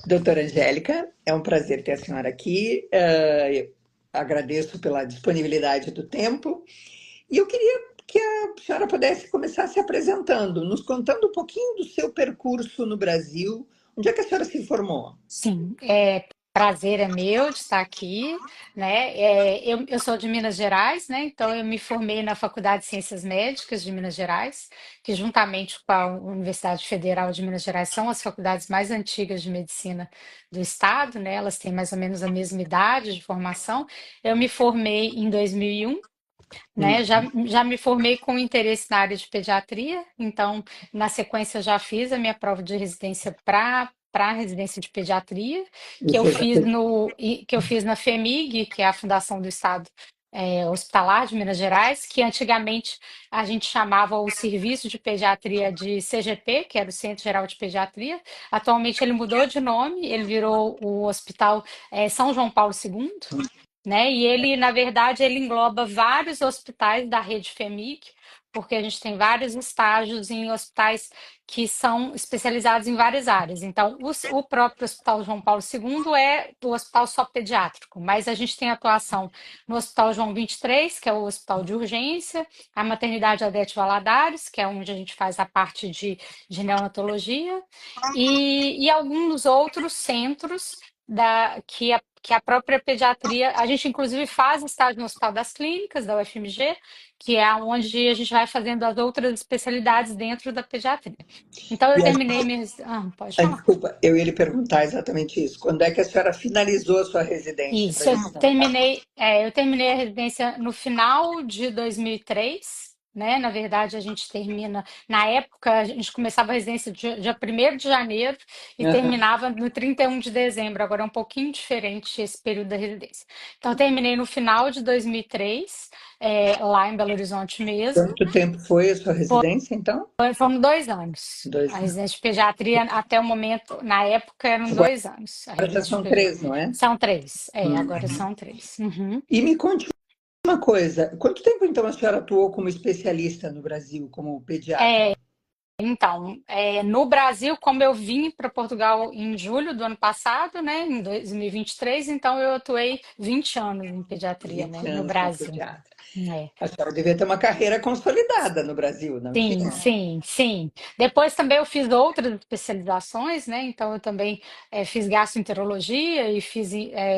Doutora Angélica, é um prazer ter a senhora aqui. Eu agradeço pela disponibilidade do tempo. E eu queria que a senhora pudesse começar se apresentando, nos contando um pouquinho do seu percurso no Brasil. Onde é que a senhora se formou? Sim, prazer é meu de estar aqui, né? Eu sou de Minas Gerais, né? Então eu me formei na Faculdade de Ciências Médicas de Minas Gerais, que juntamente com a Universidade Federal de Minas Gerais são as faculdades mais antigas de medicina do estado, né? Elas têm mais ou menos a mesma idade de formação. Eu me formei em 2001, Hum, né? Já me formei com interesse na área de pediatria, então, na sequência, já fiz a minha prova de residência para a residência de pediatria, que eu Você já fiz fez. que eu fiz na FEMIG, que é a Fundação do Estado Hospitalar de Minas Gerais, que antigamente a gente chamava o Serviço de Pediatria de CGP, que era o Centro Geral de Pediatria. Atualmente ele mudou de nome, ele virou o Hospital São João Paulo II, né? E ele, na verdade, ele engloba vários hospitais da rede FEMIG, porque a gente tem vários estágios em hospitais que são especializados em várias áreas. Então, o próprio Hospital João Paulo II é o hospital só pediátrico, mas a gente tem atuação no Hospital João 23, que é o hospital de urgência, a Maternidade Adete Valadares, que é onde a gente faz a parte de neonatologia, e alguns outros centros que a própria pediatria, a gente inclusive faz estágio no Hospital das Clínicas, da UFMG, que é onde a gente vai fazendo as outras especialidades dentro da pediatria. Então eu E terminei minhas. Ah, pode falar. desculpa, eu ia lhe perguntar exatamente isso. Quando é que a senhora finalizou a sua residência? Para Isso, a gente não. eu terminei a residência no final de 2003, né? Na verdade, a gente termina, na época, a gente começava a residência dia 1º de janeiro e Aham. terminava no 31 de dezembro. Agora é um pouquinho diferente esse período da residência. Então, eu terminei no final de 2003, lá em Belo Horizonte mesmo. Quanto tempo foi a sua residência, então? Foram 2 anos. A 2 anos. residência de pediatria, até o momento, na época, eram Agora 2 anos. A já residência de são pediatria. 3, não é? São três. Agora Hum. são três. Uhum. E me conte uma coisa, quanto tempo então a senhora atuou como especialista no Brasil, como pediatra? Então, no Brasil, como eu vim para Portugal em julho do ano passado, né, em 2023, então eu atuei 20 anos em pediatria, né, 20 no anos como Brasil. pediatra. É. A senhora devia ter uma carreira consolidada no Brasil, não Sim, tinha? sim, sim. Depois também eu fiz outras especializações, né? Então eu também fiz gastroenterologia e fiz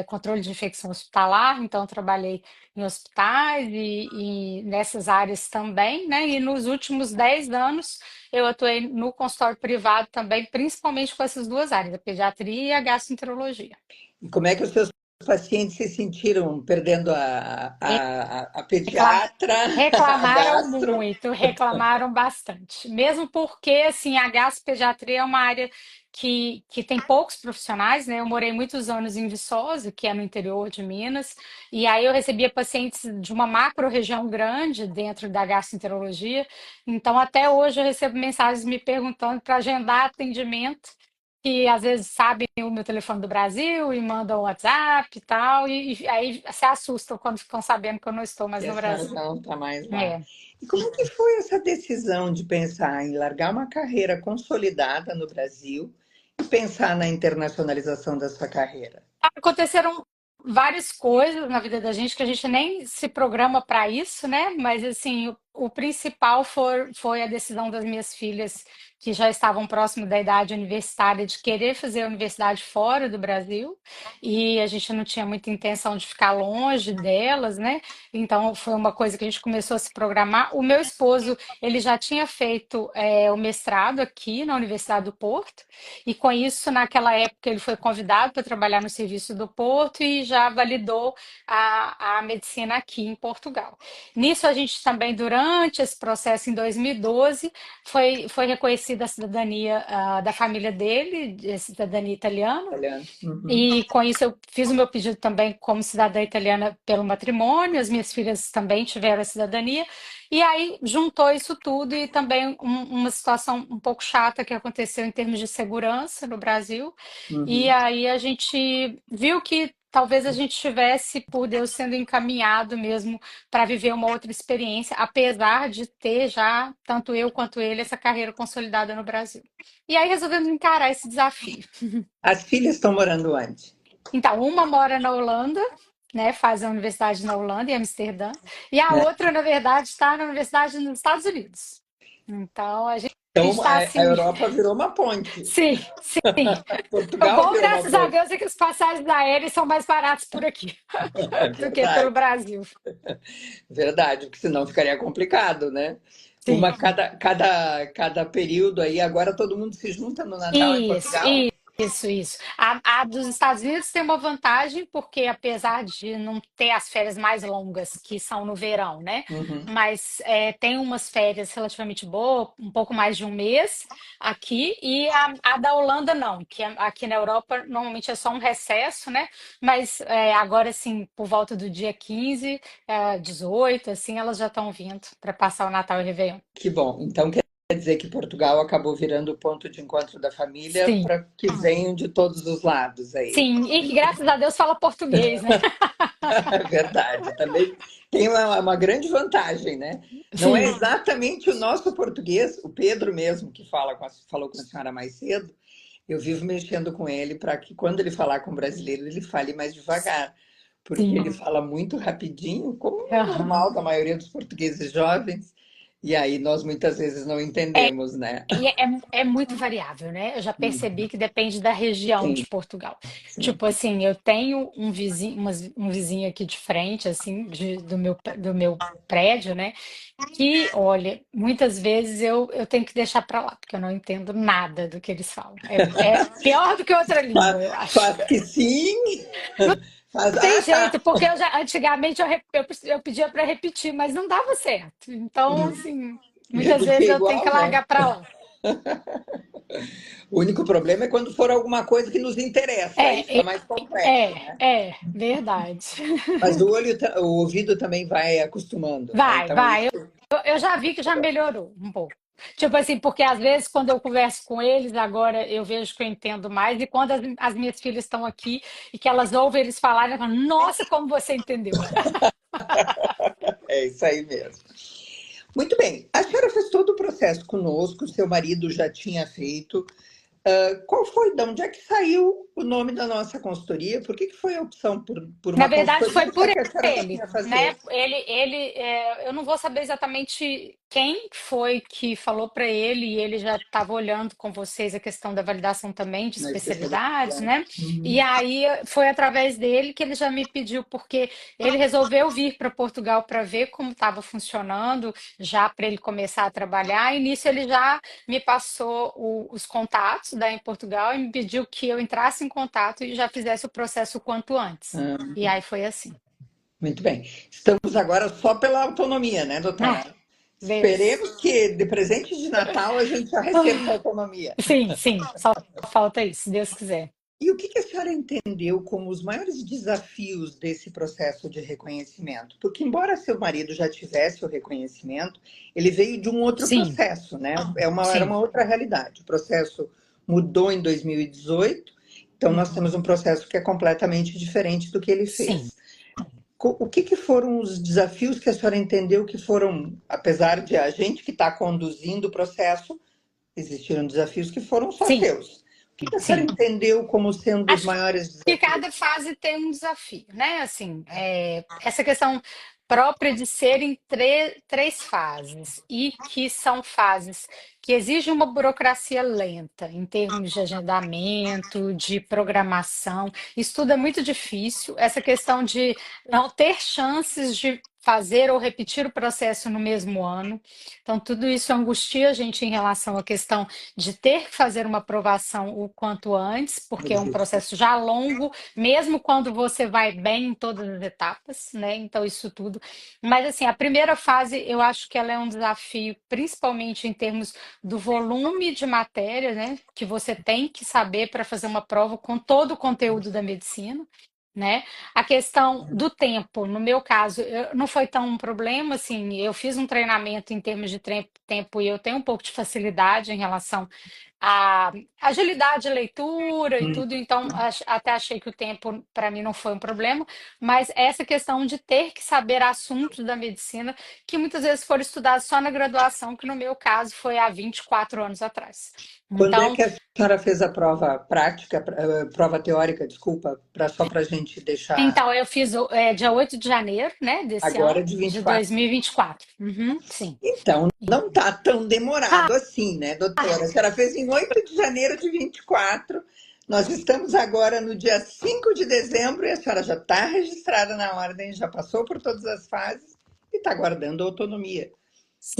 controle de infecção hospitalar, então eu trabalhei em hospitais e nessas áreas também, né? E nos últimos 10 anos eu atuei no consultório privado também, principalmente com essas duas áreas, a pediatria e a gastroenterologia. E como é que os seus pacientes se sentiram perdendo a Recla- pediatra, a Reclamaram gastro? muito, reclamaram bastante. Mesmo porque, assim, a gastropediatria é uma área que tem poucos profissionais, né? Eu morei muitos anos em Viçosa, que é no interior de Minas, e aí eu recebia pacientes de uma macro-região grande dentro da gastroenterologia. Então, até hoje eu recebo mensagens me perguntando para agendar atendimento, que às vezes sabem o meu telefone do Brasil e mandam WhatsApp e tal, e aí se assustam quando ficam sabendo que eu não estou mais Que a no senhora Brasil. não está mais lá. É. E como que foi essa decisão de pensar em largar uma carreira consolidada no Brasil e pensar na internacionalização da sua carreira? Aconteceram várias coisas na vida da gente que a gente nem se programa para isso, né? Mas assim, o principal foi a decisão das minhas filhas, que já estavam próximo da idade universitária, de querer fazer a universidade fora do Brasil, e a gente não tinha muita intenção de ficar longe delas, né? Então foi uma coisa que a gente começou a se programar. O meu esposo, ele já tinha feito o mestrado aqui na Universidade do Porto. E com isso, naquela época, ele foi convidado para trabalhar no serviço do Porto e já validou a medicina aqui em Portugal. Nisso, a gente também, durante esse processo, em 2012, foi reconhecida a cidadania da família dele, a cidadania italiana. Italiano. Uhum. E com isso eu fiz o meu pedido também como cidadã italiana pelo matrimônio, as minhas filhas também tiveram a cidadania, e aí juntou isso tudo e também uma situação um pouco chata que aconteceu em termos de segurança no Brasil, e Uhum. aí a gente viu que talvez a gente tivesse, por Deus, sendo encaminhado mesmo para viver uma outra experiência, apesar de ter já, tanto eu quanto ele, essa carreira consolidada no Brasil. E aí resolvemos encarar esse desafio. As filhas estão morando onde? Então, uma mora na Holanda, né, faz a universidade na Holanda, em Amsterdã, e a Né? outra, na verdade, está na universidade nos Estados Unidos. Então, a gente Então, está a assim, Europa virou uma ponte. sim, sim. O Portugal bom, virou uma graças a ponte. Deus, é que os passagens aéreas são mais baratos por aqui É do que pelo verdade, Brasil. verdade, porque senão ficaria complicado, né? Sim. Cada período aí, agora todo mundo se junta no Natal em Isso, Portugal? isso. A dos Estados Unidos tem uma vantagem, porque apesar de não ter as férias mais longas, que são no verão, né? Uhum. Mas tem umas férias relativamente boas, um pouco mais de um mês aqui, e a da Holanda não, que aqui na Europa normalmente é só um recesso, né? Mas agora, assim, por volta do dia 15, 18, assim, elas já estão vindo para passar o Natal e Réveillon. Que bom. Então quer dizer que Portugal acabou virando o ponto de encontro da família Sim. para que venham de todos os lados aí. Sim, e que graças a Deus fala português, né? É verdade, também tem uma grande vantagem, né? Não é Sim, exatamente o nosso português, o Pedro mesmo, que falou com a senhora mais cedo, eu vivo mexendo com ele para que quando ele falar com o brasileiro, ele fale mais devagar, porque ele sim. fala muito rapidinho, como é Aham. normal da maioria dos portugueses jovens, e aí nós muitas vezes não É, entendemos, né? é muito variável, né? Eu já percebi que depende da região Sim, de Portugal. sim. Tipo assim, eu tenho um vizinho, um vizinho aqui de frente, assim, do meu prédio, né? Que, olha, muitas vezes eu tenho que deixar pra lá, porque eu não entendo nada do que eles falam. É pior do que outra língua, eu acho. Faz que sim, faz, Tem ah, jeito, tá. porque antigamente eu pedia para repetir, mas não dava certo. Então, assim, muitas Porque vezes é eu tenho que igual, né? largar para lá. O único problema é quando for alguma coisa que nos interessa, aí É, fica mais complexo, né? verdade. Mas o ouvido também vai acostumando, né? Vai, Então vai. isso Eu já vi que já melhorou um pouco. Tipo assim, porque às vezes quando eu converso com eles, agora eu vejo que eu entendo mais, e quando as minhas filhas estão aqui e que elas ouvem eles falarem, elas falam, nossa, como você entendeu. é isso aí mesmo. Muito bem, a senhora fez todo o processo conosco, seu marido já tinha feito. Qual foi, de onde é que saiu o nome da nossa consultoria? Por que foi a opção por Na uma verdade, foi consultoria, por já que a senhora já ele, tinha fazer? né? Eu não vou saber exatamente quem foi que falou para ele, e ele já estava olhando com vocês a questão da validação também de Na especialidade, especialidades, né? né? Uhum. E aí foi através dele que ele já me pediu, porque ele resolveu vir para Portugal para ver como estava funcionando, já para ele começar a trabalhar. E nisso ele já me passou os contatos da em Portugal e me pediu que eu entrasse em contato e já fizesse o processo o quanto antes. Ah, E aí foi assim. muito bem. Estamos agora só pela autonomia, né, Ah, doutora? Deus. Esperemos que de presente de Natal a gente já receba essa Ah, autonomia. sim, sim, só falta isso, se Deus quiser. E o que a senhora entendeu como os maiores desafios desse processo de reconhecimento? Porque, embora seu marido já tivesse o reconhecimento, ele veio de um outro Sim, processo, né? Era sim, uma outra realidade. O processo mudou em 2018, então nós uhum, temos um processo que é completamente diferente do que ele sim, fez. O que foram os desafios que a senhora entendeu que foram, apesar de a gente que está conduzindo o processo, existiram desafios que foram só sim, seus. O que a senhora sim. entendeu como sendo os Acho maiores que desafios? cada fase tem um desafio, né? Assim, essa questão própria de serem três fases, e que são fases que exigem uma burocracia lenta em termos de agendamento, de programação. Isso tudo é muito difícil. Essa questão de não ter chances de fazer ou repetir o processo no mesmo ano. Então, tudo isso angustia a gente em relação à questão de ter que fazer uma aprovação o quanto antes, porque é um processo já longo, mesmo quando você vai bem em todas as etapas, né? Então, isso tudo. Mas, assim, a primeira fase, eu acho que ela é um desafio, principalmente em termos do volume de matéria, né? Que você tem que saber para fazer uma prova com todo o conteúdo da medicina. Né? A questão do tempo, no meu caso, não foi tão um problema, assim, eu fiz um treinamento em termos de tempo, e eu tenho um pouco de facilidade em relação a agilidade de leitura e Hum. tudo, então até achei que o tempo para mim não foi um problema, mas essa questão de ter que saber assuntos da medicina que muitas vezes foram estudados só na graduação, que no meu caso foi há 24 anos atrás. Quando é Então, que a senhora fez a prova prática, prova teórica, desculpa, só para a gente deixar eu fiz dia 8 de janeiro, né, desse agora ano, de de 24? 2024. Uhum, sim. Então, não está tão demorado Ah, assim, né, doutora? A senhora fez em 8 de janeiro de 24. Nós estamos agora no dia 5 de dezembro e a senhora já está registrada na ordem, já passou por todas as fases e está guardando autonomia.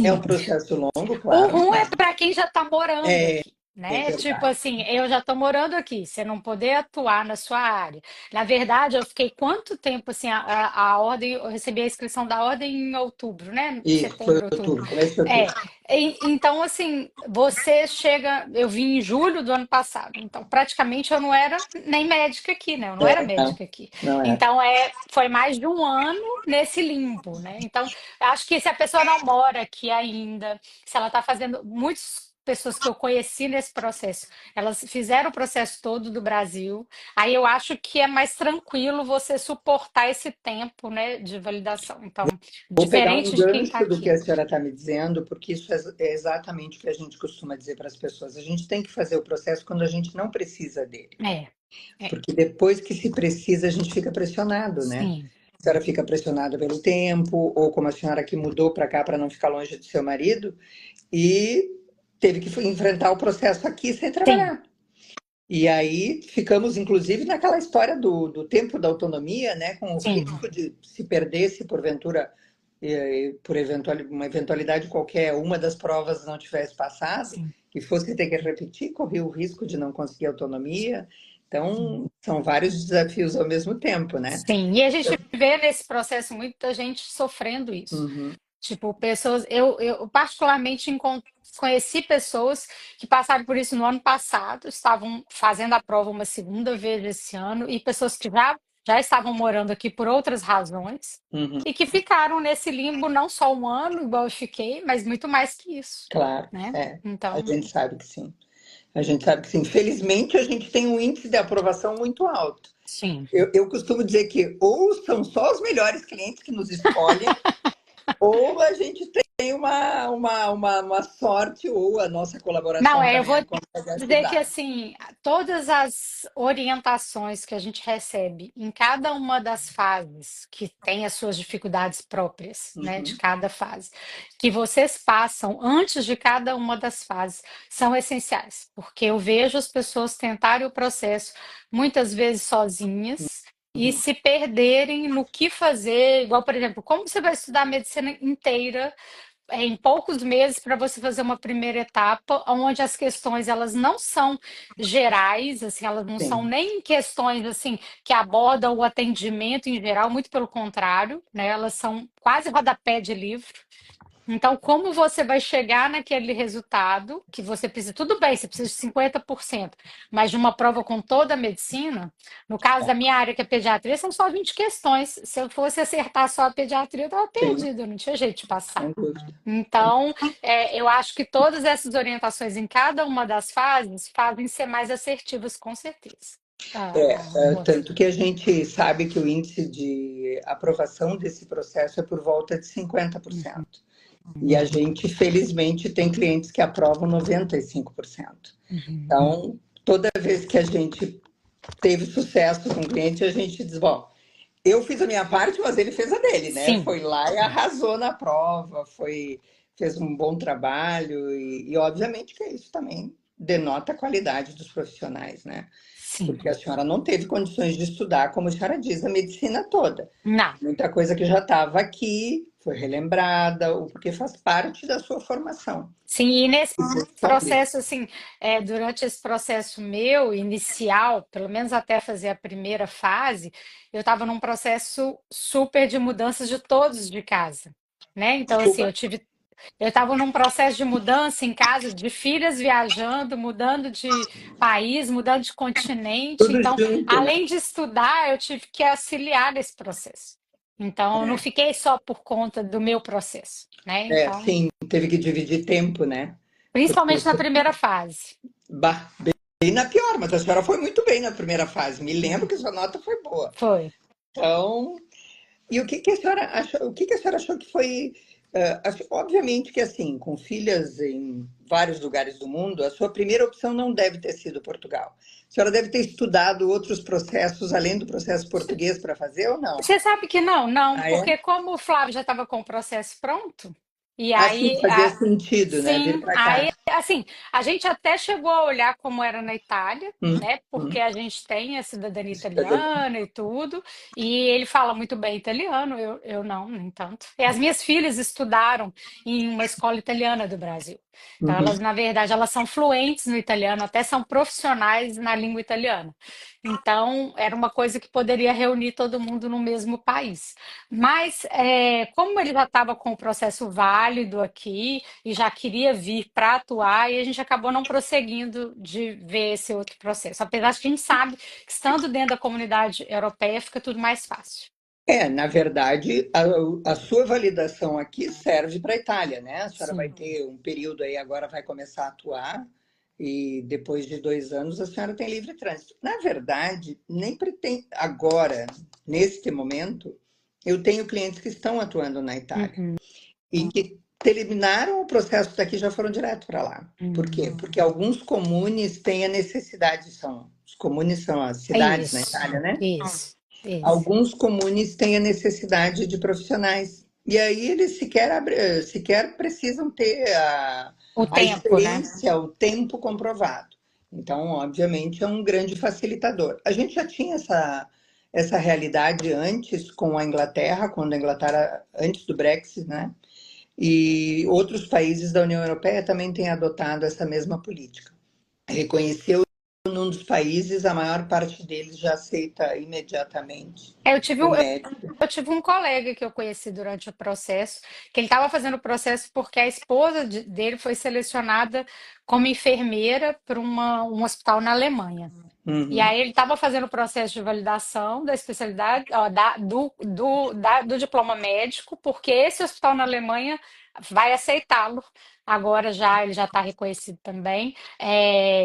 É um sim. processo longo, O claro. ruim é para quem já está morando aqui, É né? Tipo verdade. assim, eu já estou morando aqui, você não poder atuar na sua área. Na verdade, eu fiquei quanto tempo assim, a ordem, eu recebi a inscrição da ordem em outubro, né? Isso, foi Setembro, outubro. outubro, começo de outubro. É, então assim, você chega, eu vim em julho do ano passado, então praticamente eu não era nem médica aqui, né? Eu não era Não, médica aqui. não é. Então foi mais de um ano nesse limbo, né? Então, eu acho que se a pessoa não mora aqui ainda, se ela está fazendo. Muitas pessoas que eu conheci nesse processo, elas fizeram o processo todo do Brasil. Aí eu acho que é mais tranquilo você suportar esse tempo, né, de validação. Então, Vou pegar um diferente de quem está gancho do que aqui. a senhora está me dizendo, porque isso é exatamente o que a gente costuma dizer para as pessoas. A gente tem que fazer o processo quando a gente não precisa dele. É, é, Porque depois que se precisa, a gente fica pressionado, né? sim, A senhora fica pressionada pelo tempo, ou como a senhora que mudou para cá para não ficar longe do seu marido, e teve que enfrentar o processo aqui sem sim, trabalhar. E aí ficamos, inclusive, naquela história do tempo da autonomia, né? Com o sim, risco de se perder, se porventura, por uma eventualidade qualquer, uma das provas não tivesse passado, sim, e fosse ter que repetir, corria o risco de não conseguir autonomia. sim. Então, são vários desafios ao mesmo tempo, né? Sim, e a gente vê nesse processo muita gente sofrendo isso. Uhum, Tipo, pessoas. Eu particularmente conheci pessoas que passaram por isso no ano passado, estavam fazendo a prova uma segunda vez esse ano, e pessoas que já estavam morando aqui por outras razões, uhum, e que ficaram nesse limbo não só um ano, igual eu fiquei, mas muito mais que isso, claro, né? é. A Então, gente sabe que sim. A gente sabe que sim. Felizmente, a gente tem um índice de aprovação muito alto. sim. Eu costumo dizer que ou são só os melhores clientes que nos escolhem, ou a gente tem uma sorte, ou a nossa Não, colaboração eu também vou consegue dizer que ajudar. assim, todas as orientações que a gente recebe em cada uma das fases, que tem as suas dificuldades próprias, né, de Uhum, cada fase, que vocês passam antes de cada uma das fases, são essenciais, porque eu vejo as pessoas tentarem o processo muitas vezes sozinhas. E uhum. se perderem no que fazer, igual, por exemplo, como você vai estudar a medicina inteira em poucos meses para você fazer uma primeira etapa, onde as questões elas não são gerais, assim, elas não são Sim, nem questões assim que abordam o atendimento em geral, muito pelo contrário, né? Elas são quase rodapé de livro. Então, como você vai chegar naquele resultado que você precisa? Tudo bem, você precisa de 50%, mas de uma prova com toda a medicina, no caso da minha área, que é pediatria, são só 20 questões. Se eu fosse acertar só a pediatria, eu estava sim, perdida, não tinha jeito de passar. sem dúvida. Então, eu acho que todas essas orientações em cada uma das fases fazem ser mais assertivas, com certeza. Moça. Tanto que a gente sabe que o índice de aprovação desse processo é por volta de 50%. E a gente, felizmente, tem clientes que aprovam 95%. Uhum. Então, toda vez que a gente teve sucesso com o cliente, a gente diz, bom, eu fiz a minha parte, mas ele fez a dele, né? Sim, Foi lá e arrasou na prova, fez um bom trabalho e obviamente que isso também denota a qualidade dos profissionais, né? sim. Porque a senhora não teve condições de estudar, como a senhora diz, a medicina toda. Não. Muita coisa que já estava aqui foi relembrada, ou porque faz parte da sua formação. Sim, e nesse Saber. processo, assim, durante esse processo meu inicial, pelo menos até fazer a primeira fase, eu estava num processo super de mudanças de todos de casa, né? Então, assim, Desculpa, eu estava num processo de mudança em casa, de filhas viajando, mudando de país, mudando de continente. tudo Então, junto, né? além de estudar, eu tive que auxiliar nesse processo. Então, eu não fiquei só por conta do meu processo, né? Então, Sim, teve que dividir tempo, né? Porque principalmente na primeira fase. Bah, bem na pior, mas a senhora foi muito bem na primeira fase. Me lembro que sua nota foi boa. Foi. Então, e o que que a senhora achou, o que que a senhora achou que foi, obviamente que assim, com filhas em vários lugares do mundo, a sua primeira opção não deve ter sido Portugal. A senhora deve ter estudado outros processos além do processo português para fazer ou não? Você sabe que não, não, Ah, é? porque como o Flávio já estava com o processo pronto, e Assim aí, fazia sentido, né? Vir sim, para aí, cá. assim, a gente até chegou a olhar como era na Itália, né? Porque Hum. a gente tem a cidadania Cidadania. italiana e tudo, e ele fala muito bem italiano, eu não, nem tanto. E as minhas filhas estudaram em uma escola italiana do Brasil. Então, elas, Uhum. na verdade, elas são fluentes no italiano, até são profissionais na língua italiana. Então, era uma coisa que poderia reunir todo mundo no mesmo país. Mas, como ele já estava com o processo válido aqui e já queria vir para atuar, e a gente acabou não prosseguindo de ver esse outro processo. Apesar de que a gente sabe que, estando dentro da comunidade europeia, fica tudo mais fácil. É, na verdade, a sua validação aqui serve para a Itália, né? A senhora vai Sim. ter um período aí, agora vai começar a atuar, e depois de 2 anos a senhora tem livre trânsito. Na verdade, nem pretende, agora, neste momento, eu tenho clientes que estão atuando na Itália Uhum. e que terminaram o processo daqui e já foram direto para lá. Por quê? Uhum. Porque alguns comunes têm a necessidade, os comunes são as É cidades na isso, Itália, né? isso. Alguns comunes têm a necessidade de profissionais. E aí eles sequer precisam ter O a tempo, né? experiência, o tempo comprovado. Então, obviamente, é um grande facilitador. A gente já tinha essa realidade antes com a Inglaterra, quando a Inglaterra, antes do Brexit, né? E outros países da União Europeia também têm adotado essa mesma política. Reconheceu num dos países, a maior parte deles já aceita imediatamente É, Eu tive, o um- médico. Eu tive um colega que eu conheci durante o processo, que ele estava fazendo o processo porque a esposa dele foi selecionada como enfermeira para um hospital na Alemanha. E Uhum. aí ele estava fazendo o processo de validação da especialidade, ó, do diploma médico, porque esse hospital na Alemanha vai aceitá-lo. Agora já ele já está reconhecido também,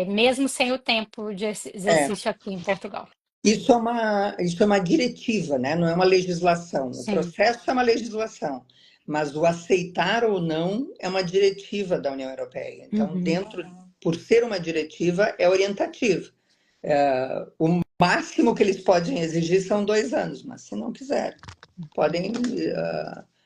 mesmo sem o tempo de É, exercício aqui em Portugal. isso é uma diretiva, né? Não é uma legislação. O Sim. processo é uma legislação, mas o aceitar ou não é uma diretiva da União Europeia. Então, Uhum. por ser uma diretiva, é orientativa. O máximo que eles podem exigir são 2 anos, mas se não quiser, podem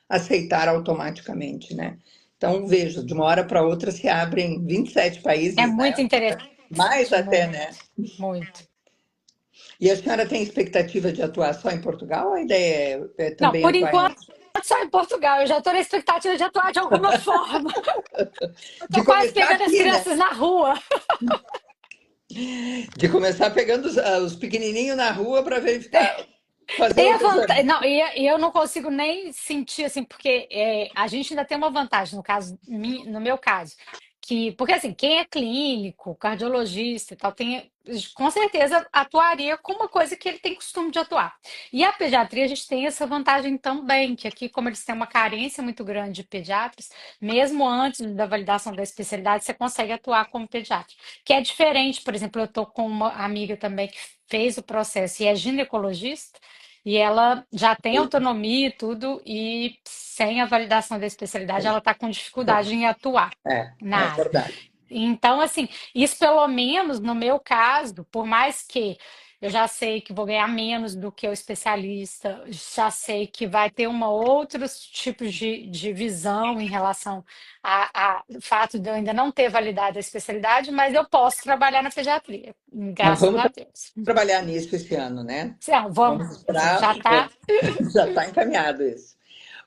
aceitar automaticamente, né? Então, veja, de uma hora para outra se abrem 27 É países, muito né? Mais interessante, até, né? muito, muito. E a senhora tem expectativa de atuar só em Portugal ou a ideia é Não, também por atuar em enquanto, outros? só em Portugal. Eu já estou na expectativa de atuar de alguma forma. Eu De estou quase começar pegando as aqui, né? crianças na rua. De começar pegando os pequenininhos na rua para verificar, fazer Tem a outro vantagem, exame. não, e eu não consigo nem sentir assim, porque a gente ainda tem uma vantagem, no caso, no meu caso, porque assim, quem é clínico, cardiologista e tal, com certeza atuaria com uma coisa que ele tem costume de atuar. E a pediatria, a gente tem essa vantagem também, que aqui, como eles têm uma carência muito grande de pediatras, mesmo antes da validação da especialidade, você consegue atuar como pediatra. Que é diferente, por exemplo, eu estou com uma amiga também que fez o processo e é ginecologista. E ela já tem autonomia e tudo, e sem a validação da especialidade, ela está com dificuldade em atuar na É área. verdade. Então, assim, isso pelo menos no meu caso, por mais que eu já sei que vou ganhar menos do que o especialista, já sei que vai ter outros tipos de visão em relação ao fato de eu ainda não ter validado a especialidade, mas eu posso trabalhar na pediatria, Mas graças vamos a Deus. trabalhar nisso esse ano, né? Então, Vamos esperar, já está. já está encaminhado isso.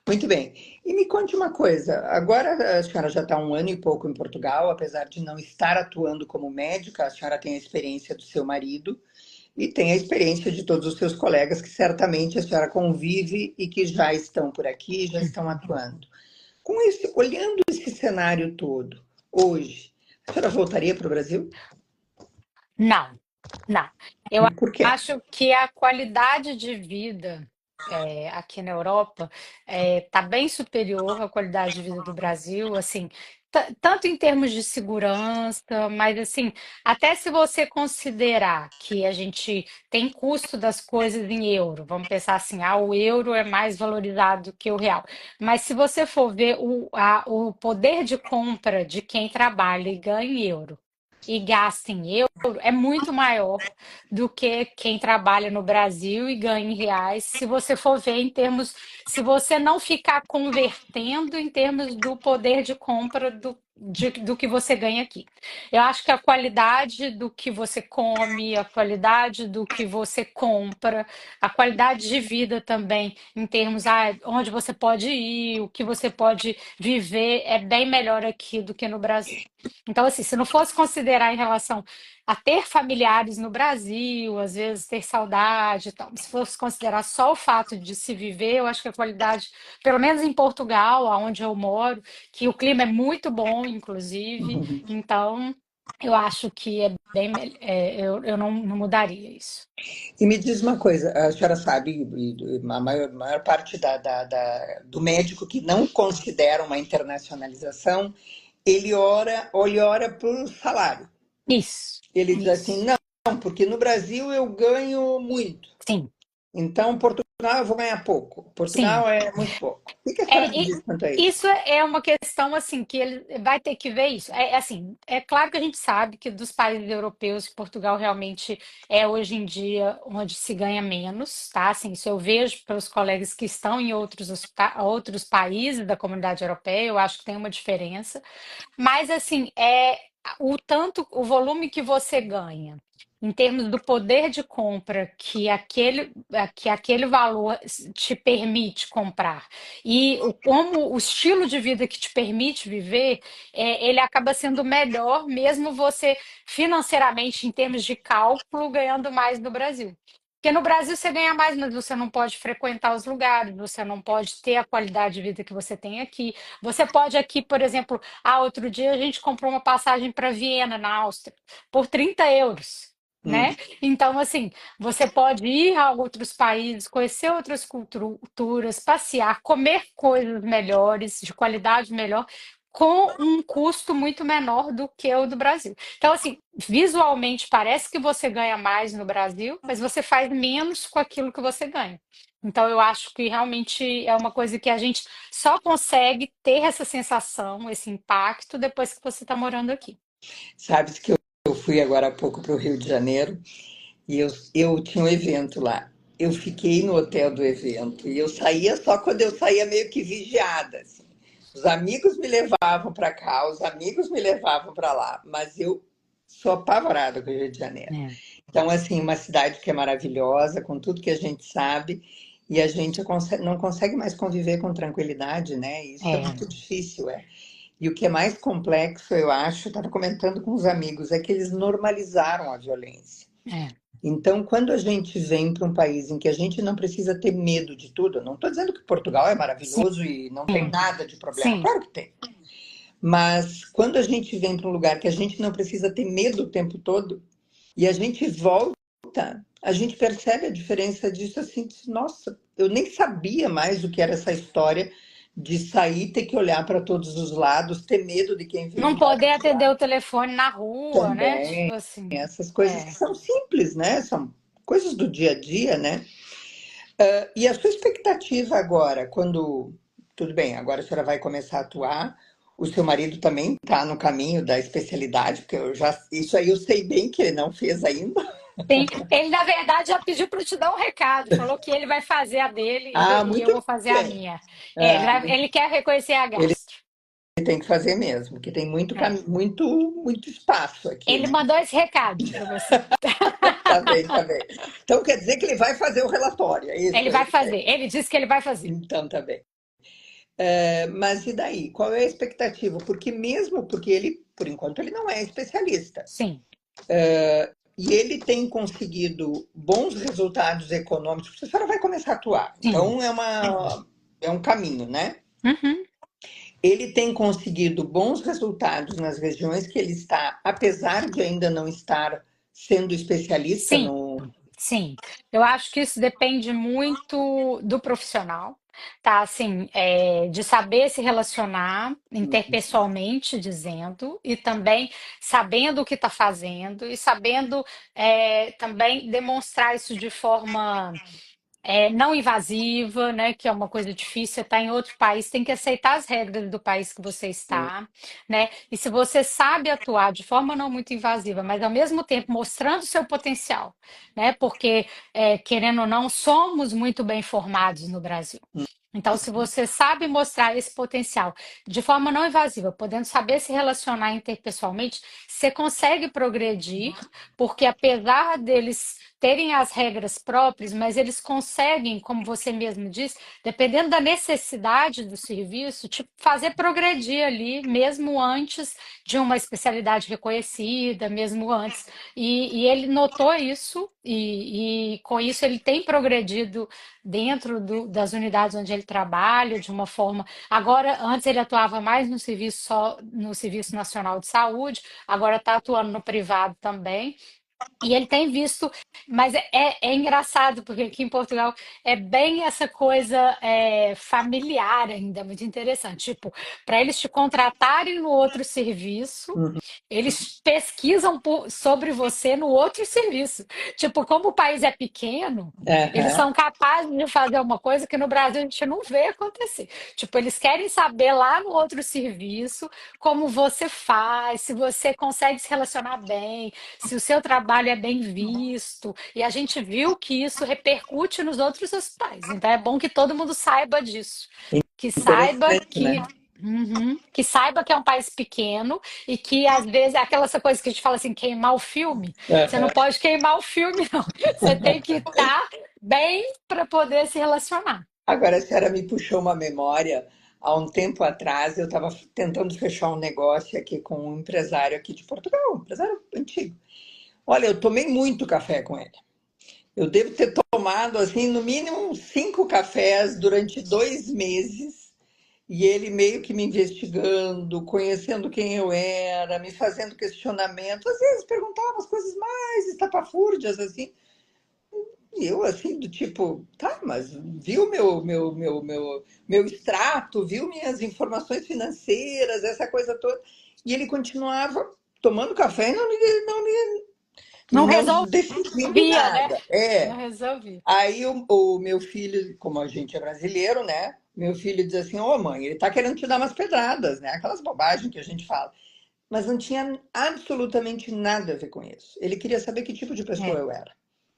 Muito bem. E me conte uma coisa. Agora a senhora já está 1 ano e pouco em Portugal, apesar de não estar atuando como médica, a senhora tem a experiência do seu marido e tem a experiência de todos os seus colegas que certamente a senhora convive e que já estão por aqui, já estão atuando. Olhando esse cenário todo, hoje, a senhora voltaria para o Brasil? Não, não. Eu Por quê? acho que a qualidade de vida aqui na Europa está bem superior à qualidade de vida do Brasil. Assim, tanto em termos de segurança, mas assim, até se você considerar que a gente tem custo das coisas em euro, vamos pensar assim, o euro é mais valorizado que o real. Mas se você for ver o poder de compra de quem trabalha e ganha em euro e gasta em euro, é muito maior do que quem trabalha no Brasil e ganha em reais, se você for ver em termos, se você não ficar convertendo em termos do poder de compra do que você ganha aqui. Eu acho que a qualidade do que você come, a qualidade do que você compra, a qualidade de vida também, em termos onde você pode ir, o que você pode viver, é bem melhor aqui do que no Brasil. Então, assim, se não fosse considerar em relação a ter familiares no Brasil, às vezes ter saudade e tal. Se fosse considerar só o fato de se viver, eu acho que a qualidade, pelo menos em Portugal, onde eu moro, que o clima é muito bom, inclusive, então eu acho que é eu não mudaria isso. E me diz uma coisa, a senhora sabe, a maior parte do médico que não considera uma internacionalização, ele ora por salário. Isso, Ele diz assim, isso. não, porque no Brasil eu ganho muito. Sim, Então, Portugal eu vou ganhar pouco. sim. Portugal é muito pouco. O que a senhora É, me diz quanto a isso? isso é uma questão assim que ele vai ter que ver isso. Assim, é claro que a gente sabe que dos países europeus, Portugal realmente é hoje em dia onde se ganha menos, tá? Assim, isso eu vejo pelos colegas que estão em outros países da comunidade europeia, eu acho que tem uma diferença. Mas assim, o volume que você ganha, em termos do poder de compra que aquele valor te permite comprar, e como o estilo de vida que te permite viver, ele acaba sendo melhor, mesmo você financeiramente, em termos de cálculo, ganhando mais no Brasil. Porque no Brasil você ganha mais, mas você não pode frequentar os lugares, você não pode ter a qualidade de vida que você tem aqui. Você pode aqui, por exemplo, outro dia a gente comprou uma passagem para Viena, na Áustria, por 30 euros, Hum. né? Então, assim, você pode ir a outros países, conhecer outras culturas, passear, comer coisas melhores, de qualidade melhor, com um custo muito menor do que o do Brasil. Então, assim, visualmente parece que você ganha mais no Brasil, mas você faz menos com aquilo que você ganha. Então, eu acho que realmente é uma coisa que a gente só consegue ter essa sensação, esse impacto, depois que você está morando aqui. Sabes que eu fui agora há pouco para o Rio de Janeiro e eu tinha um evento lá. Eu fiquei no hotel do evento e eu saía só quando eu saía meio que vigiada, assim. Os amigos me levavam para cá, os amigos me levavam para lá, mas eu sou apavorada com o Rio de Janeiro. É, Então, assim, uma cidade que é maravilhosa, com tudo que a gente sabe, e a gente não consegue mais conviver com tranquilidade, né? Isso é é, muito difícil, é. E o que é mais complexo, eu acho, estava comentando com os amigos, é que eles normalizaram a violência. é, Então, quando a gente vem para um país em que a gente não precisa ter medo de tudo, eu não estou dizendo que Portugal é sim, maravilhoso e não tem nada de problema, sim. claro que tem. Mas quando a gente vem para um lugar que a gente não precisa ter medo o tempo todo e a gente volta, a gente percebe a diferença disso assim, nossa, eu nem sabia mais o que era essa história de sair, ter que olhar para todos os lados, ter medo de quem vem Não do lado poder de atender lá o telefone na rua, né? também. Tipo assim, Essas coisas que é. são simples, né? São coisas do dia a dia, né? E a sua expectativa agora, quando tudo bem, agora a senhora vai começar a atuar, o seu marido também está no caminho da especialidade, porque isso aí eu sei bem que ele não fez ainda. Sim. Ele, na verdade, já pediu para eu te dar um recado. Falou que ele vai fazer a dele e Ah, e eu muito vou fazer a bem. minha. Ah, Ele quer reconhecer a ele gastro. tem que fazer mesmo, porque tem É. muito espaço aqui, Ele né? mandou esse recado para você. Tá bem, tá bem. Então quer dizer que ele vai fazer o relatório, é isso? Ele vai fazer. Ele disse que ele vai fazer. Então tá bem. Mas e daí? Qual é a expectativa? Porque mesmo porque ele, por enquanto, ele não é especialista. Sim, E ele tem conseguido bons resultados econômicos, porque a senhora vai começar a atuar. sim. Então é um caminho, né? Uhum. Ele tem conseguido bons resultados nas regiões que ele está, apesar de ainda não estar sendo especialista Sim, no. Sim, eu acho que isso depende muito do profissional, tá? Assim, de saber se relacionar interpessoalmente, dizendo, e também sabendo o que está fazendo, e sabendo também demonstrar isso de forma não invasiva, né? Que é uma coisa difícil. Você está em outro país, tem que aceitar as regras do país que você está, né? E se você sabe atuar de forma não muito invasiva, mas ao mesmo tempo mostrando seu potencial, né? Porque, querendo ou não, somos muito bem formados no Brasil. Então, se você sabe mostrar esse potencial de forma não invasiva, podendo saber se relacionar interpessoalmente, você consegue progredir, porque apesar deles terem as regras próprias, mas eles conseguem, como você mesmo disse, dependendo da necessidade do serviço, te fazer progredir ali, mesmo antes de uma especialidade reconhecida, mesmo antes. E ele notou isso, e com isso ele tem progredido dentro das unidades onde ele trabalha, de uma forma. Agora, antes ele atuava mais no serviço só no Serviço Nacional de Saúde, agora está atuando no privado também. E ele tem visto, mas é engraçado, porque aqui em Portugal é bem essa coisa familiar ainda, muito interessante. Tipo, para eles te contratarem no outro serviço, Uhum. eles pesquisam sobre você no outro serviço. Tipo, como o país é pequeno, eles Aham. são capazes de fazer uma coisa que no Brasil a gente não vê acontecer. Tipo, eles querem saber lá no outro serviço como você faz, se você consegue se relacionar bem, se o seu trabalho é bem visto. E a gente viu que isso repercute nos outros hospitais. Então é bom que todo mundo saiba disso. Que saiba Interessante, né? que. Uhum. Que saiba que é um país pequeno e que às vezes é aquela essa coisa que a gente fala assim, queimar o filme. Você não Aham. pode queimar o filme, não. Você tem que estar bem para poder se relacionar. Agora, a senhora me puxou uma memória. Há um tempo atrás, eu estava tentando fechar um negócio aqui com um empresário aqui de Portugal, um empresário antigo. Olha, eu tomei muito café com ele. Eu devo ter tomado, assim, no mínimo uns 5 cafés durante 2 meses. E ele meio que me investigando, conhecendo quem eu era, me fazendo questionamento. Às vezes perguntava as coisas mais estapafúrdias, assim. E eu, assim, do tipo, tá, mas viu meu extrato, viu minhas informações financeiras, essa coisa toda. E ele continuava tomando café e Não não decidindo resolvia, né? nada. Não É. resolvia. Aí o meu filho, como a gente é brasileiro, né? Meu filho diz assim: Ô mãe, ele tá querendo te dar umas pedradas, né? Aquelas bobagens que a gente fala. Mas não tinha absolutamente nada a ver com isso. Ele queria saber que tipo de pessoa É. eu era.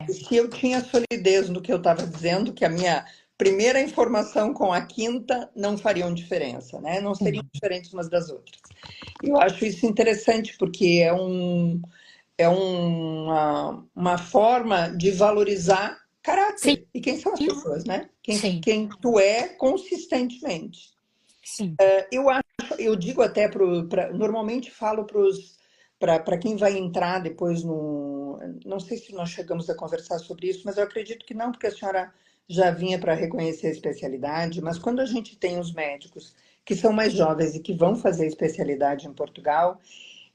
E se eu tinha solidez no que eu estava dizendo, que a minha primeira informação com a quinta não fariam diferença, né? Não seriam Sim. diferentes umas das outras. Eu acho isso interessante, porque é uma forma de valorizar Sim, caráter. E quem são as pessoas, né? sim, Quem tu é consistentemente. sim. Eu acho, eu digo até normalmente falo para quem vai entrar depois no, não sei se nós chegamos a conversar sobre isso, mas eu acredito que não, porque a senhora já vinha para reconhecer a especialidade, mas quando a gente tem os médicos que são mais jovens e que vão fazer especialidade em Portugal,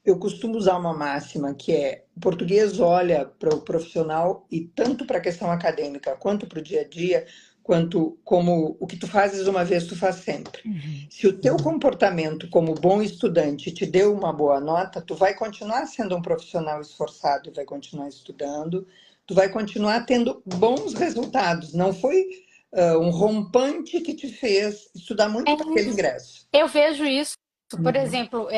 eu costumo usar uma máxima que é: o português olha para o profissional e tanto para a questão acadêmica quanto para o dia a dia, quanto como o que tu fazes uma vez, tu faz sempre. Uhum. Se o teu comportamento como bom estudante te deu uma boa nota, tu vai continuar sendo um profissional esforçado e vai continuar estudando, tu vai continuar tendo bons resultados. Não foi um rompante que te fez estudar É, muito para aquele ingresso. eu vejo isso, por Uhum, exemplo,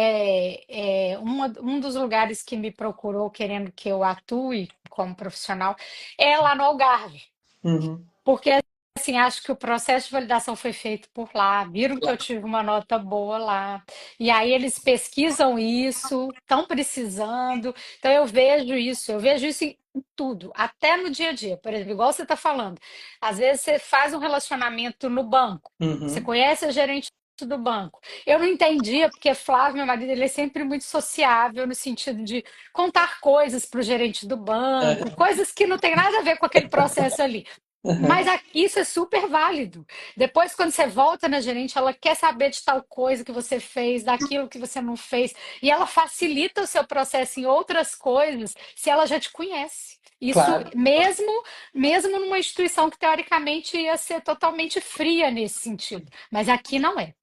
um dos lugares que me procurou querendo que eu atue como profissional é lá no Algarve. uhum, Porque, assim, acho que o processo de validação foi feito por lá, viram que eu tive uma nota boa lá, e aí eles pesquisam isso, estão precisando. Então, eu vejo isso em tudo, até no dia a dia. Por exemplo, igual você está falando, às vezes você faz um relacionamento no banco, você uhum, conhece a gerente do banco. Eu não entendia, porque Flávio, meu marido, ele é sempre muito sociável no sentido de contar coisas para o gerente do banco, coisas que não tem nada a ver com aquele processo ali. uhum. Mas isso é super válido. Depois, quando você volta na gerente, ela quer saber de tal coisa que você fez, daquilo que você não fez, e ela facilita o seu processo em outras coisas se ela já te conhece. Isso claro. mesmo numa instituição que teoricamente ia ser totalmente fria nesse sentido. Mas aqui não é.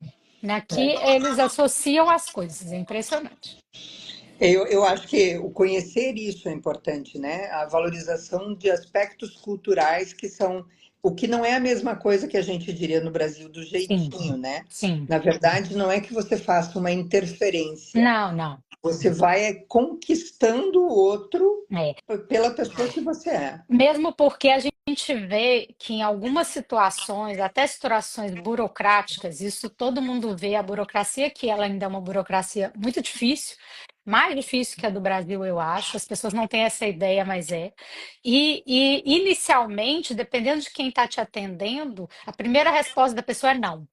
Né? Aqui É. eles associam as coisas, é impressionante. Eu acho que o conhecer isso é importante, né? A valorização de aspectos culturais que são o que não é a mesma coisa que a gente diria no Brasil do Sim, jeitinho, né? sim. Na verdade, não é que você faça uma interferência, Não, não. você vai conquistando o outro É. pela pessoa que você é. Mesmo porque a gente vê que em algumas situações, até situações burocráticas, isso todo mundo vê, a burocracia que ela ainda é uma burocracia muito difícil, mais difícil que a do Brasil, eu acho. As pessoas não têm essa ideia, mas é. E inicialmente, dependendo de quem está te atendendo, a primeira resposta da pessoa é não.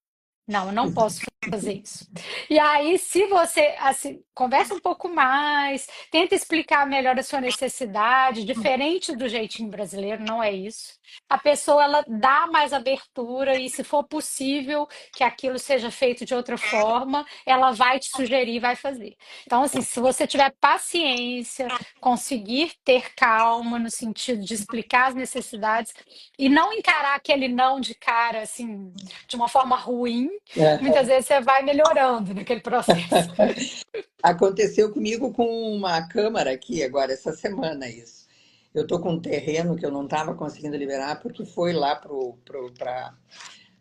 Não, eu não posso fazer isso. E aí, se você assim, conversa um pouco mais, tenta explicar melhor a sua necessidade, diferente do jeitinho brasileiro, não é isso. A pessoa ela dá mais abertura e, se for possível que aquilo seja feito de outra forma, ela vai te sugerir e vai fazer. Então, assim, se você tiver paciência, conseguir ter calma no sentido de explicar as necessidades e não encarar aquele não de cara, assim, de uma forma ruim, muitas vezes você vai melhorando naquele processo. Aconteceu comigo com uma câmara aqui agora essa semana isso. Eu estou com um terreno que eu não estava conseguindo liberar porque foi lá para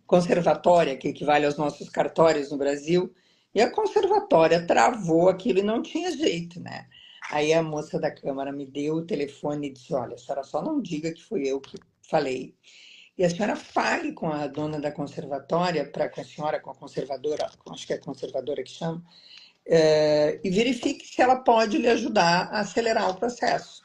conservatória, que equivale aos nossos cartórios no Brasil, e a conservatória travou aquilo e não tinha jeito, né? Aí a moça da Câmara me deu o telefone e disse: Olha, a senhora só não diga que fui eu que falei. E a senhora fale com a dona da conservatória, com a senhora, com a conservadora, acho que é a conservadora que chama, e verifique se ela pode lhe ajudar a acelerar o processo.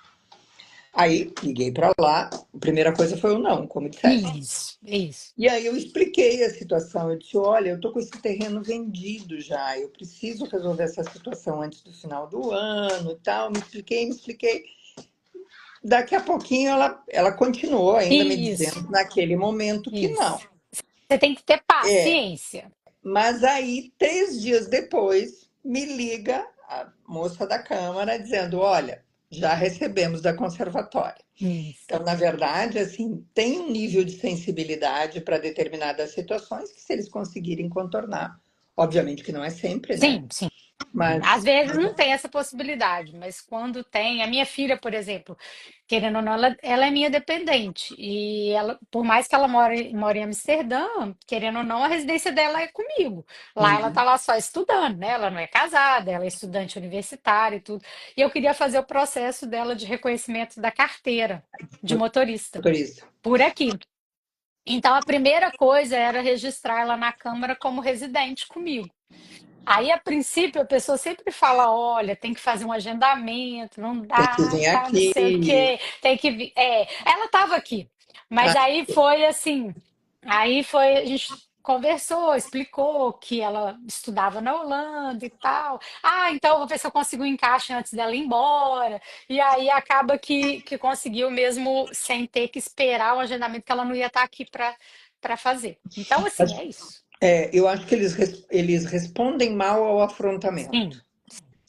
Aí liguei para lá, a primeira coisa foi o não, como disseste. Isso, isso. E aí eu expliquei a situação. Eu disse: olha, eu estou com esse terreno vendido já, eu preciso resolver essa situação antes do final do ano e tal. Me expliquei, me expliquei. Daqui a pouquinho ela continuou ainda me Isso, dizendo naquele momento que não. isso. Você tem que ter É, paciência. mas aí 3 dias depois me liga a moça da Câmara dizendo: olha, já recebemos da conservatória. Isso. Então, na verdade, assim, tem um nível de sensibilidade para determinadas situações que, se eles conseguirem contornar, obviamente que não é sempre, né? Sim, sim. Às Mas, vezes não tem essa possibilidade, mas quando tem, a minha filha, por exemplo, querendo ou não, ela é minha dependente. E ela, por mais que ela more em Amsterdã, querendo ou não, a residência dela é comigo. Lá ela tá lá só estudando, né? Ela não é casada, ela é estudante universitária e tudo. E eu queria fazer o processo dela de reconhecimento da carteira de motorista motorista, por aqui. Então, a primeira coisa era registrar ela na Câmara como residente comigo. Aí, a princípio, a pessoa sempre fala: olha, tem que fazer um agendamento, não tem que dá, vir tá, não sei o aqui. quê, tem que vir. É, ela estava aqui, mas Ah, aí foi assim: a gente conversou, explicou que ela estudava na Holanda e tal. Ah, então eu vou ver se eu consigo um encaixe antes dela ir embora. E aí acaba que conseguiu mesmo sem ter que esperar o agendamento, que ela não ia estar aqui para fazer. Então, assim, mas, é isso. eu acho que eles respondem mal ao afrontamento. Sim,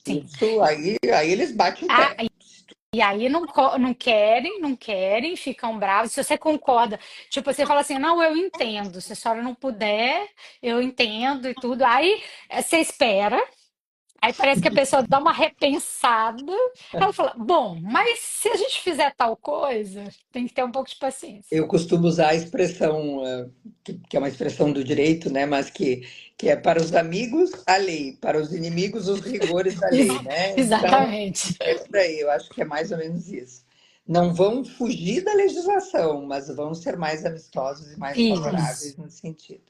sim. Isso aí eles batem o Ah, pé. e aí não querem, não querem, ficam bravos. Se você concorda, tipo, você fala assim, não, eu entendo. Se a senhora não puder, eu entendo e tudo. Aí você espera. Aí parece que a pessoa dá uma repensada. Ela fala, bom, mas se a gente fizer tal coisa, tem que ter um pouco de paciência. Eu costumo usar a expressão, que é uma expressão do direito, né? Mas que é para os amigos a lei, para os inimigos os rigores da lei, né? Então, Exatamente. é por aí, eu acho que é mais ou menos isso. Não vão fugir da legislação, mas vão ser mais amistosos e mais Isso. favoráveis nesse sentido.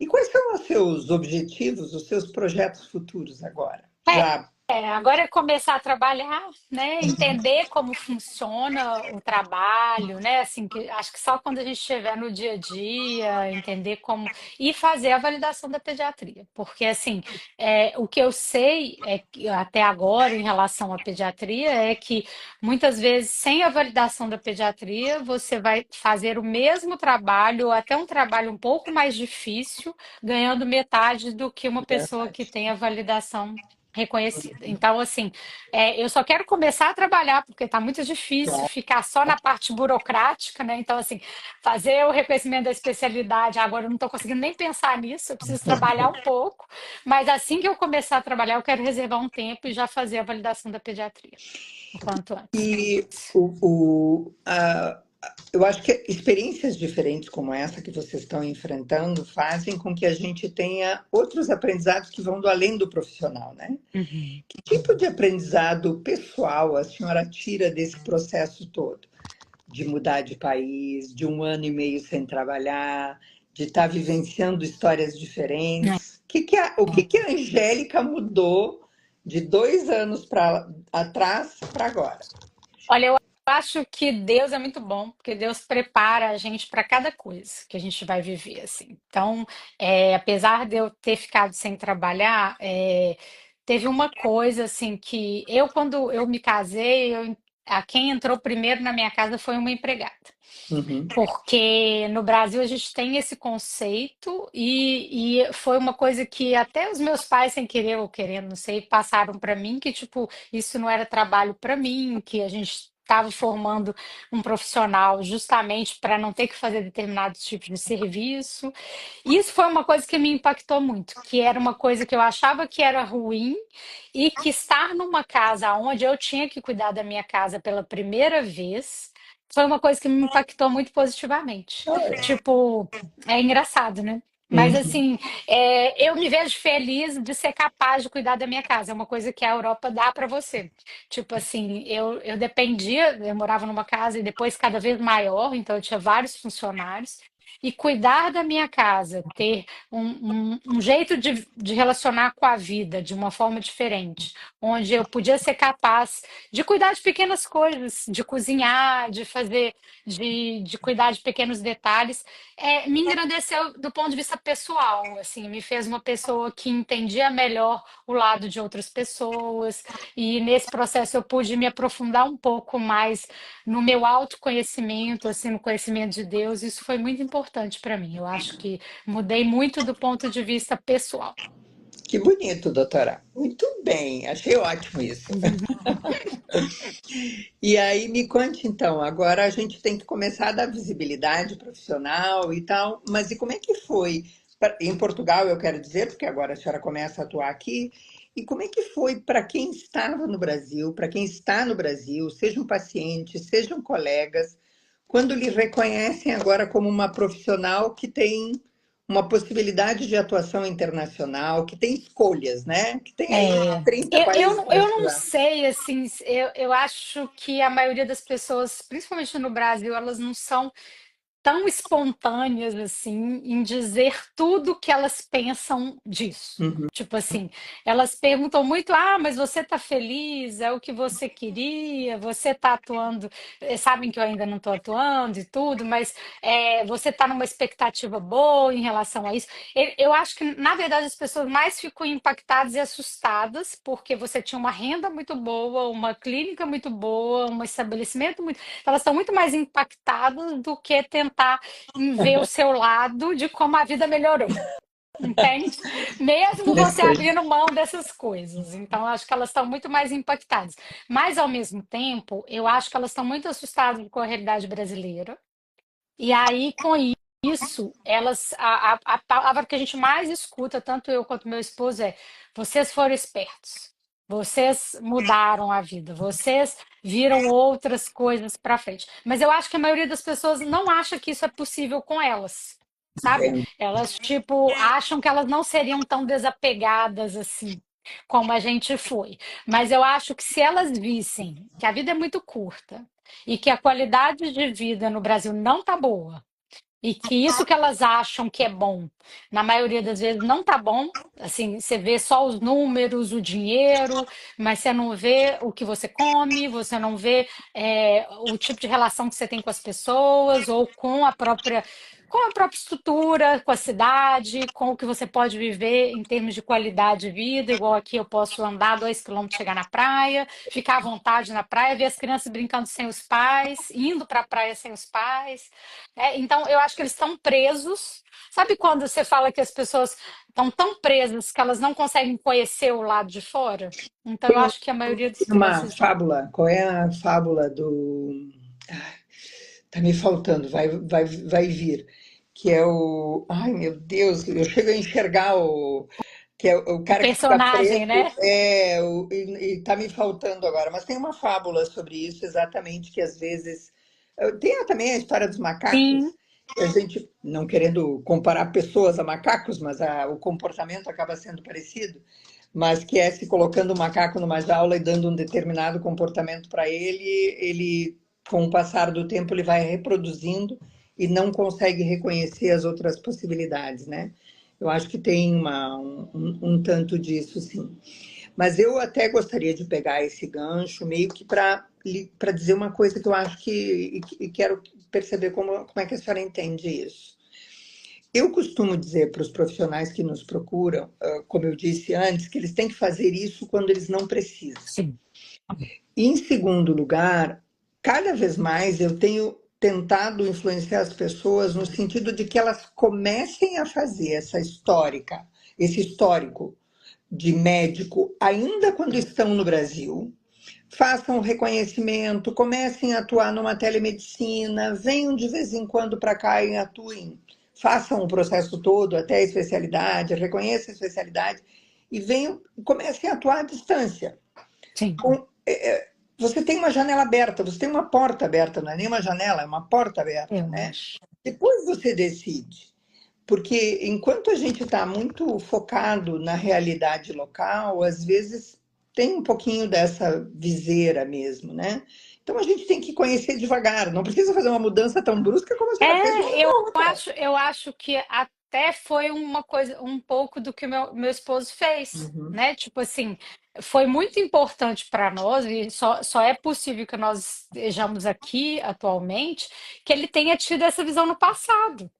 E quais são os seus objetivos, os seus projetos futuros agora? Já Agora é começar a trabalhar, né? Entender como funciona o trabalho, né? Assim, que acho que só quando a gente estiver no dia a dia, entender como e fazer a validação da pediatria, porque assim, o que eu sei é que até agora em relação à pediatria é que muitas vezes sem a validação da pediatria você vai fazer o mesmo trabalho ou até um trabalho um pouco mais difícil, ganhando metade do que uma pessoa que verdade. tem a validação reconhecida. Então, assim, eu só quero começar a trabalhar, porque está muito difícil ficar só na parte burocrática, né? Então, assim, fazer o reconhecimento da especialidade, agora eu não estou conseguindo nem pensar nisso, eu preciso trabalhar um pouco, mas assim que eu começar a trabalhar, eu quero reservar um tempo e já fazer a validação da pediatria, o quanto antes. E eu acho que experiências diferentes como essa que vocês estão enfrentando fazem com que a gente tenha outros aprendizados que vão do além do profissional, né? Uhum. Que tipo de aprendizado pessoal a senhora tira desse processo todo? De mudar de país, de 1 ano e meio sem trabalhar, de estar vivenciando histórias diferentes. O que a Angélica mudou de 2 anos atrás para agora? Olha, eu acho que Deus é muito bom, porque Deus prepara a gente para cada coisa que a gente vai viver, assim. Então, apesar de eu ter ficado sem trabalhar, teve uma coisa, assim, que quando eu me casei, a quem entrou primeiro na minha casa foi uma empregada. Uhum. Porque no Brasil a gente tem esse conceito e foi uma coisa que até os meus pais, sem querer ou querendo, não sei, passaram para mim que tipo isso não era trabalho para mim, que a gente estava formando um profissional justamente para não ter que fazer determinados tipos de serviço. Isso foi uma coisa que me impactou muito, que era uma coisa que eu achava que era ruim e que estar numa casa onde eu tinha que cuidar da minha casa pela primeira vez foi uma coisa que me impactou muito positivamente. Tipo, é engraçado, né? Mas Uhum. assim, eu me vejo feliz de ser capaz de cuidar da minha casa. É uma coisa que a Europa dá para você. Tipo assim, eu dependia, eu morava numa casa e depois cada vez maior, então eu tinha vários funcionários. E cuidar da minha casa, ter um jeito de relacionar com a vida de uma forma diferente, onde eu podia ser capaz de cuidar de pequenas coisas, de cozinhar, de fazer, de cuidar de pequenos detalhes, me engrandeceu do ponto de vista pessoal, assim, me fez uma pessoa que entendia melhor o lado de outras pessoas, e nesse processo eu pude me aprofundar um pouco mais no meu autoconhecimento, assim, no conhecimento de Deus. Isso foi muito importante para mim. Eu acho que mudei muito do ponto de vista pessoal. Que bonito, doutora. Muito bem, achei ótimo isso. E aí, me conte então, agora a gente tem que começar a dar visibilidade profissional e tal, mas e como é que foi? Em Portugal, eu quero dizer, porque agora a senhora começa a atuar aqui, e como é que foi para quem estava no Brasil, para quem está no Brasil, sejam pacientes, sejam colegas, quando lhe reconhecem agora como uma profissional que tem uma possibilidade de atuação internacional, que tem escolhas, né? Que tem aí É, 30 eu, eu, países não- para eu não estudar. sei, assim, eu acho que a maioria das pessoas, principalmente no Brasil, elas não são tão espontâneas assim em dizer tudo que elas pensam disso. Uhum. Tipo assim, elas perguntam muito: ah, mas você tá feliz? É o que você queria? Você tá atuando? Sabem que eu ainda não tô atuando e tudo, mas você tá numa expectativa boa em relação a isso? Eu acho que, na verdade, as pessoas mais ficam impactadas e assustadas porque você tinha uma renda muito boa, uma clínica muito boa, um estabelecimento muito elas estão muito mais impactadas do que tentar ver o seu lado de como a vida melhorou. Entende? Mesmo você Interessante. abrindo mão dessas coisas. Então, acho que elas estão muito mais impactadas. Mas, ao mesmo tempo, eu acho que elas estão muito assustadas com a realidade brasileira. E aí, com isso, a palavra que a gente mais escuta, tanto eu quanto meu esposo, é: vocês foram espertos. Vocês mudaram a vida, vocês viram outras coisas para frente. Mas eu acho que a maioria das pessoas não acha que isso é possível com elas, sabe? Elas, tipo, acham que elas não seriam tão desapegadas assim como a gente foi. Mas eu acho que se elas vissem que a vida é muito curta e que a qualidade de vida no Brasil não tá boa, e que isso que elas acham que é bom, na maioria das vezes não tá bom. Assim, você vê só os números, o dinheiro, mas você não vê o que você come, você não vê o tipo de relação que você tem com as pessoas ou com a própria. com a própria estrutura, com a cidade, com o que você pode viver em termos de qualidade de vida, igual aqui eu posso andar 2 quilômetros, chegar na praia, ficar à vontade na praia, ver as crianças brincando sem os pais, indo para a praia sem os pais. Então, eu acho que eles estão presos. Sabe quando você fala que as pessoas estão tão presas que elas não conseguem conhecer o lado de fora? Então, eu Tem acho que a maioria das uma crianças estão. fábula, qual é a fábula do. Tá me faltando, vai vir. Que é o. Ai, meu Deus, eu chego a enxergar o. Que é o O cara que fica personagem, preso. né? E tá me faltando agora. Mas tem uma fábula sobre isso, exatamente, que às vezes. Tem também a história dos Sim, macacos. A gente, não querendo comparar pessoas a macacos, mas o comportamento acaba sendo parecido, mas que é se colocando o macaco numa jaula e dando um determinado comportamento para ele, ele, com o passar do tempo, ele vai reproduzindo e não consegue reconhecer as outras possibilidades, né? Eu acho que tem um tanto disso, sim. Mas eu até gostaria de pegar esse gancho meio que para dizer uma coisa que eu acho e quero perceber como é que a senhora entende isso. Eu costumo dizer para os profissionais que nos procuram, como eu disse antes, que eles têm que fazer isso quando eles não precisam. sim. E, em segundo lugar, cada vez mais eu tenho tentado influenciar as pessoas no sentido de que elas comecem a fazer esse histórico de médico, ainda quando estão no Brasil, façam o reconhecimento, comecem a atuar numa telemedicina, venham de vez em quando para cá e atuem, façam o processo todo até a especialidade, reconheçam a especialidade e venham, comecem a atuar à distância. Sim, Você tem uma janela aberta, você tem uma porta aberta, não é nem uma janela, é uma porta aberta, eu né? acho. Depois você decide. Porque enquanto a gente está muito focado na realidade local, às vezes tem um pouquinho dessa viseira mesmo, né? Então a gente tem que conhecer devagar, não precisa fazer uma mudança tão brusca como a senhora fez de uma hora Eu para outra. acho que até foi uma coisa, um pouco do que o meu esposo fez, Uhum, né? Tipo assim, foi muito importante para nós, e só é possível que nós estejamos aqui atualmente, que ele tenha tido essa visão no passado.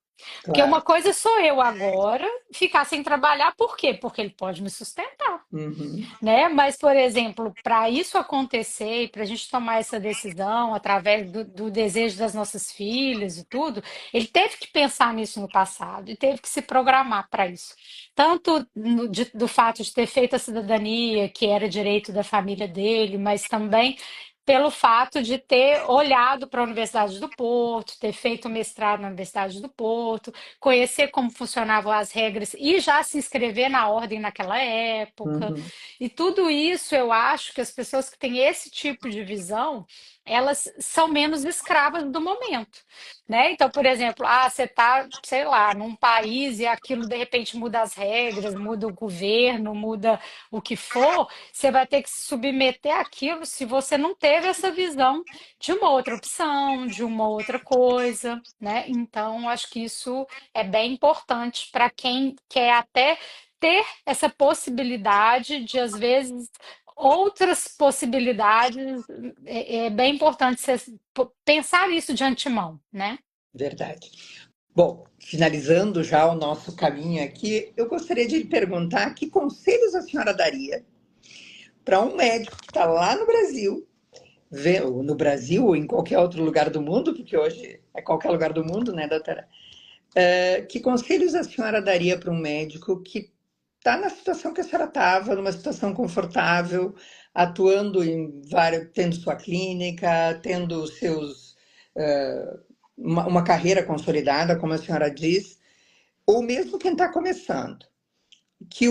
Porque claro. uma coisa sou eu agora ficar sem trabalhar, por quê? Porque ele pode me sustentar. Uhum, Né? Mas, por exemplo, para isso acontecer e para a gente tomar essa decisão através do desejo das nossas filhas e tudo, ele teve que pensar nisso no passado e teve que se programar para isso. Tanto do fato de ter feito a cidadania, que era direito da família dele, mas também pelo fato de ter olhado para a Universidade do Porto, ter feito o mestrado na Universidade do Porto, conhecer como funcionavam as regras e já se inscrever na ordem naquela época. uhum. E tudo isso eu acho que as pessoas que têm esse tipo de visão, elas são menos escravas do momento, né? Então, por exemplo, você está, sei lá, num país e aquilo de repente muda as regras, muda o governo, muda o que for, você vai ter que se submeter àquilo se você não teve essa visão de uma outra opção, de uma outra coisa, né? Então, acho que isso é bem importante para quem quer até ter essa possibilidade de, às vezes, outras possibilidades. É bem importante você pensar nisso de antemão, né? Verdade. Bom, finalizando já o nosso caminho aqui, eu gostaria de lhe perguntar que conselhos a senhora daria para um médico que está lá no Brasil, no Brasil ou em qualquer outro lugar do mundo, porque hoje é qualquer lugar do mundo, né, doutora? Que conselhos a senhora daria para um médico que está na situação que a senhora estava, numa situação confortável, atuando em vários, tendo sua clínica, tendo uma carreira consolidada, como a senhora diz, ou mesmo quem está começando? Que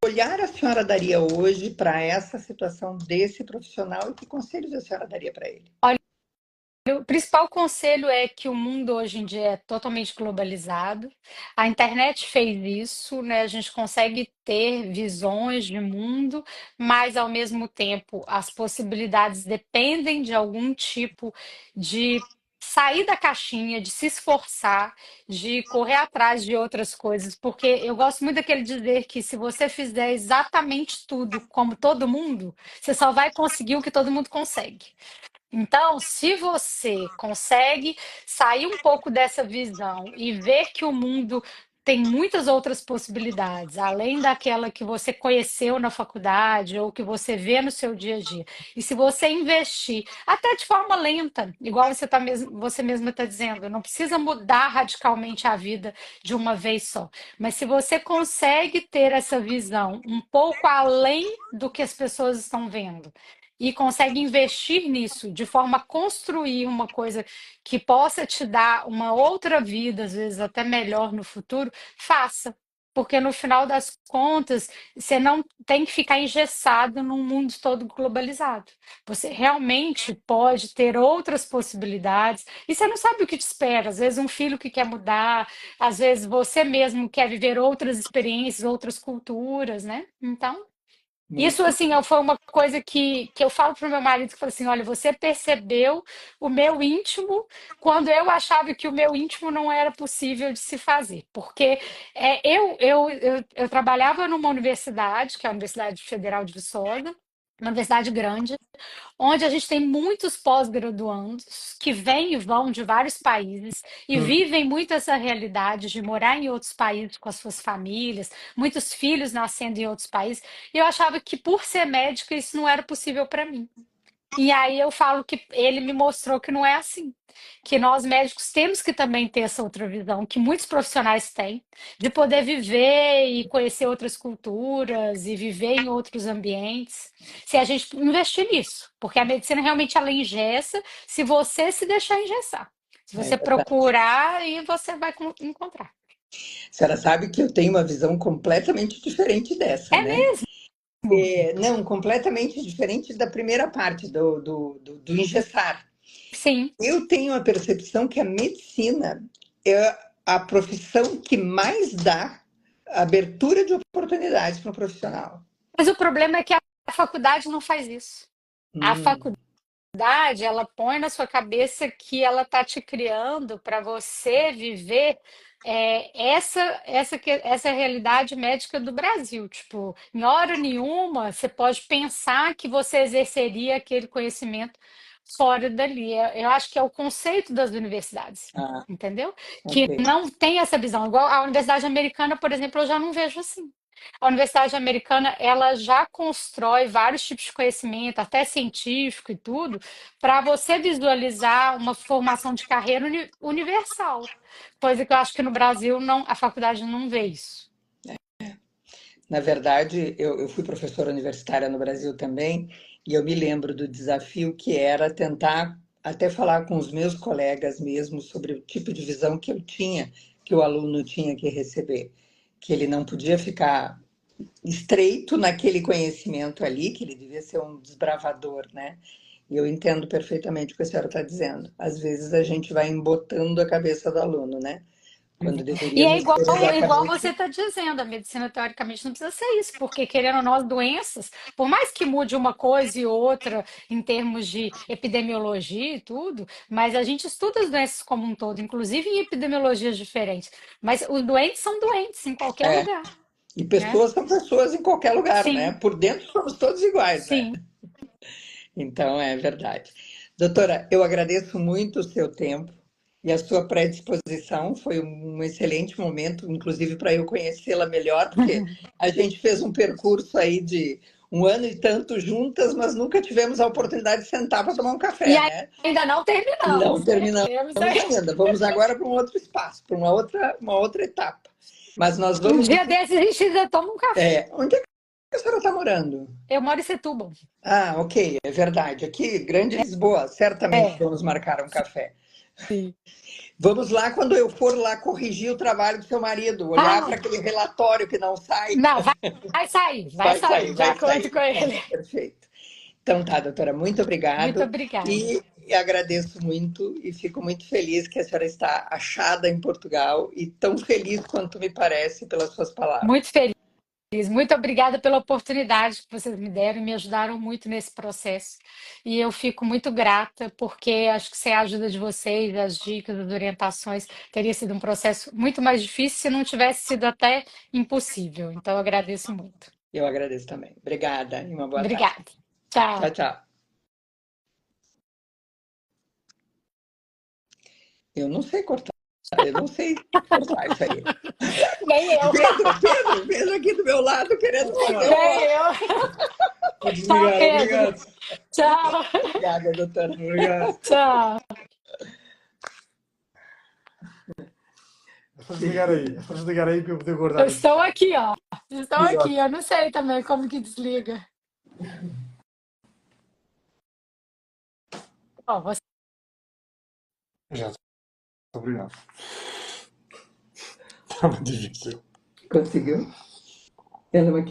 olhar a senhora daria hoje para essa situação desse profissional e que conselhos a senhora daria para ele? O principal conselho é que o mundo hoje em dia é totalmente globalizado. A internet fez isso, né? A gente consegue ter visões de mundo, mas ao mesmo tempo as possibilidades dependem de algum tipo de sair da caixinha, de se esforçar, de correr atrás de outras coisas, porque eu gosto muito daquele dizer que se você fizer exatamente tudo como todo mundo, você só vai conseguir o que todo mundo consegue. Então, se você consegue sair um pouco dessa visão e ver que o mundo tem muitas outras possibilidades, além daquela que você conheceu na faculdade ou que você vê no seu dia a dia, e se você investir, até de forma lenta, igual você mesma está dizendo, não precisa mudar radicalmente a vida de uma vez só, mas se você consegue ter essa visão um pouco além do que as pessoas estão vendo, e consegue investir nisso de forma a construir uma coisa que possa te dar uma outra vida, às vezes até melhor no futuro, faça. Porque no final das contas, você não tem que ficar engessado num mundo todo globalizado. Você realmente pode ter outras possibilidades e você não sabe o que te espera. Às vezes, um filho que quer mudar, às vezes, você mesmo quer viver outras experiências, outras culturas, né? Então. Isso, Muito. assim, foi uma coisa que eu falo pro meu marido, que fala assim, olha, você percebeu o meu íntimo quando eu achava que o meu íntimo não era possível de se fazer. Porque eu trabalhava numa universidade, que é a Universidade Federal de Viçosa, uma universidade grande, onde a gente tem muitos pós-graduandos que vêm e vão de vários países e Hum. vivem muito essa realidade de morar em outros países com as suas famílias, muitos filhos nascendo em outros países. E eu achava que, por ser médica, isso não era possível para mim. E aí eu falo que ele me mostrou que não é assim. Que nós médicos temos que também ter essa outra visão, que muitos profissionais têm, de poder viver e conhecer outras culturas e viver em outros ambientes, se a gente investir nisso. Porque a medicina realmente ela engessa se você se deixar engessar. Se É você verdade. procurar, e você vai encontrar. A senhora sabe que eu tenho uma visão completamente diferente dessa, É né? mesmo? Não, completamente diferente da primeira parte do engessar. Sim. Eu tenho a percepção que a medicina é a profissão que mais dá abertura de oportunidades para o profissional. Mas o problema é que a faculdade não faz isso. A Hum. faculdade, ela põe na sua cabeça que ela está te criando para você viver essa realidade médica do Brasil. Tipo, em hora nenhuma você pode pensar que você exerceria aquele conhecimento fora dali. Eu acho que é o conceito das universidades, Ah, entendeu? Que ok. não tem essa visão. Igual a Universidade Americana, por exemplo, eu já não vejo assim. A Universidade Americana, ela já constrói vários tipos de conhecimento, até científico e tudo, para você visualizar uma formação de carreira universal. Coisa que eu acho que no Brasil não, a faculdade não vê isso. Na verdade, eu fui professora universitária no Brasil também, e eu me lembro do desafio que era tentar até falar com os meus colegas mesmo sobre o tipo de visão que eu tinha, que o aluno tinha que receber, que ele não podia ficar estreito naquele conhecimento ali, que ele devia ser um desbravador, né? E eu entendo perfeitamente o que a senhora está dizendo. Às vezes a gente vai embotando a cabeça do aluno, né? Quando E é deveríamos igual, ser igual você exatamente. está dizendo, a medicina teoricamente não precisa ser isso, porque querendo ou não, as doenças, por mais que mude uma coisa e outra em termos de epidemiologia e tudo, mas a gente estuda as doenças como um todo, inclusive em epidemiologias diferentes. Mas os doentes são doentes em qualquer É, lugar, e né? pessoas são pessoas em qualquer lugar, né? Sim, Por dentro somos todos iguais, né? sim. Então é verdade. Doutora, eu agradeço muito o seu tempo e a sua predisposição. Foi um excelente momento, inclusive para eu conhecê-la melhor, porque a gente fez um percurso aí de um ano e tanto juntas, mas nunca tivemos a oportunidade de sentar para tomar um E café, né? ainda não Não terminamos, né? terminamos Temos aí. ainda. Vamos agora para um outro espaço, para uma outra etapa. Mas nós Um vamos. dia desses a gente ainda toma um café. Onde é que a senhora está morando? Eu moro em Setúbal. Ah, ok, é verdade. Aqui, Grande Lisboa, certamente É, vamos marcar um café. sim. Vamos lá quando eu for lá corrigir o trabalho do seu marido, olhar para Ah, aquele relatório que não sai. não, vai sair, de Vai acordo com sair. ele. Perfeito. Então tá, doutora, muito Muito obrigado obrigada. e agradeço muito e fico muito feliz que a senhora está achada em Portugal e tão feliz quanto me parece pelas suas palavras. Muito feliz. Muito obrigada pela oportunidade que vocês me deram e me ajudaram muito nesse processo. E eu fico muito grata, porque acho que sem a ajuda de vocês, as dicas, as orientações, teria sido um processo muito mais difícil se não tivesse sido até impossível. Então, eu agradeço muito. Eu agradeço também. Obrigada e uma boa tarde. Obrigada. Tchau, Tchau. tchau. Eu não sei cortar. Eu não sei cortar isso aí. Nem eu, Pedro aqui do meu lado querendo fazer nem eu. Vou Tchau, desligar, Pedro. obrigado. Tchau, Obrigada, doutora. Obrigado. tchau. É só desligar aí. É só desligar aí para eu poder guardar isso. Estão aqui, ó. Estão Exato. aqui. Eu não sei também como que desliga. Ó, você... Já. Obrigado. Estava difícil. Conseguiu? Ela é uma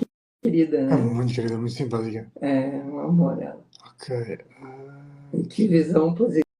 querida, É né? muito querida, muito simpática. É um amor ela. Ok. E que visão positiva.